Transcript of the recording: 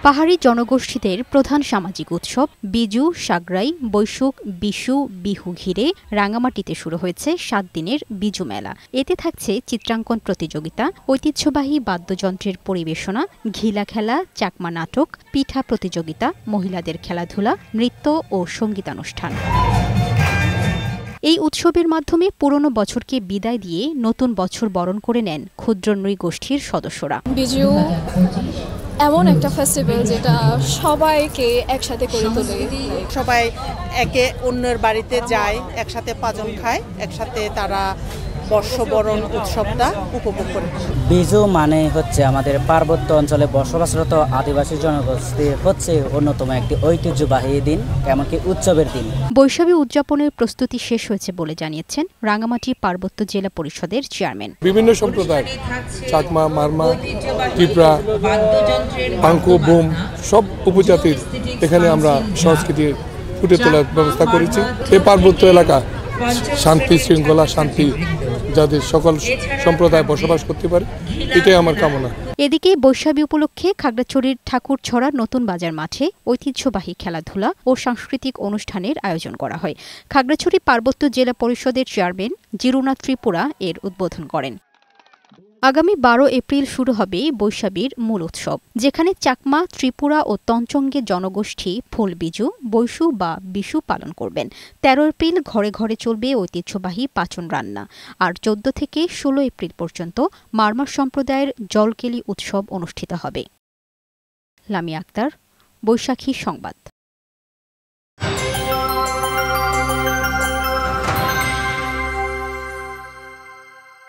পাহাড়ি জনগোষ্ঠীদের প্রধান সামাজিক উৎসব বিজু, সাগরাই, বৈশুখ, বিশু, বিহু ঘিরে রাঙামাটিতে শুরু হয়েছে ৭ দিনের বিজু মেলা। এতে থাকছে চিত্রাঙ্কন প্রতিযোগিতা, ঐতিহ্যবাহী বাদ্যযন্ত্রের পরিবেশনা, ঘিলা খেলা, চাকমা নাটক, পিঠা প্রতিযোগিতা, মহিলাদের খেলাধুলা, নৃত্য ও সঙ্গীতানুষ্ঠান। এই উৎসবের মাধ্যমে পুরনো বছরকে বিদায় দিয়ে নতুন বছর বরণ করে নেন ক্ষুদ্র নৃগোষ্ঠীর সদস্যরা। বিজু এমন একটা ফেস্টিভ্যাল যেটা সবাইকে একসাথে করে তোলে। সবাই একে অন্যের বাড়িতে যায়, একসাথে পাজন খায়, একসাথে তারা বর্ষবরণ উৎসবটা উপভোগ করে। বিজু মানে হচ্ছে আমাদের পার্বত্য অঞ্চলে বসবাসরত আদিবাসী জনগোষ্ঠীর হচ্ছে অন্যতম একটি ঐতিহ্যবাহী দিন, এমনকি উৎসবের দিন। বৈশাখী উদযাপনের প্রস্তুতি শেষ হয়েছে বলে জানিয়েছেন রাঙামাটি পার্বত্য জেলা পরিষদের চেয়ারম্যান। বিভিন্ন সম্প্রদায় চাকমা, মারমা, ত্রিপুরা, পাঙ্কু, বুম সব উপজাতির এখানে আমরা সংস্কৃতি ফুটে তোলার ব্যবস্থা করেছি। এই পার্বত্য এলাকা শান্তি শৃঙ্খলা শান্তি যাদের সকল সম্প্রদায় বসবাস করতে পারে, এটাই আমার কামনা। এদিকে বৈশাখী উপলক্ষে খাগড়াছড়ির ঠাকুরছড়া নতুন বাজার মাঠে ঐতিহ্যবাহী খেলাধুলা ও সাংস্কৃতিক অনুষ্ঠানের আয়োজন করা হয়। খাগড়াছড়ি পার্বত্য জেলা পরিষদের চেয়ারম্যান জিরুনা ত্রিপুরা এর উদ্বোধন করেন। আগামী ১২ এপ্রিল শুরু হবে বৈশাখীর মূল উৎসব, যেখানে চাকমা, ত্রিপুরা ও তঞ্চঙ্গে জনগোষ্ঠী ফুলবিজু, বৈশু বা বিশু পালন করবেন। ১৩ এপ্রিল ঘরে ঘরে চলবে ঐতিহ্যবাহী পাচন রান্না, আর ১৪ থেকে ১৬ এপ্রিল পর্যন্ত মারমা সম্প্রদায়ের জলকেলি উৎসব অনুষ্ঠিত হবে। লামিয়া আক্তার, বৈশাখী সংবাদ।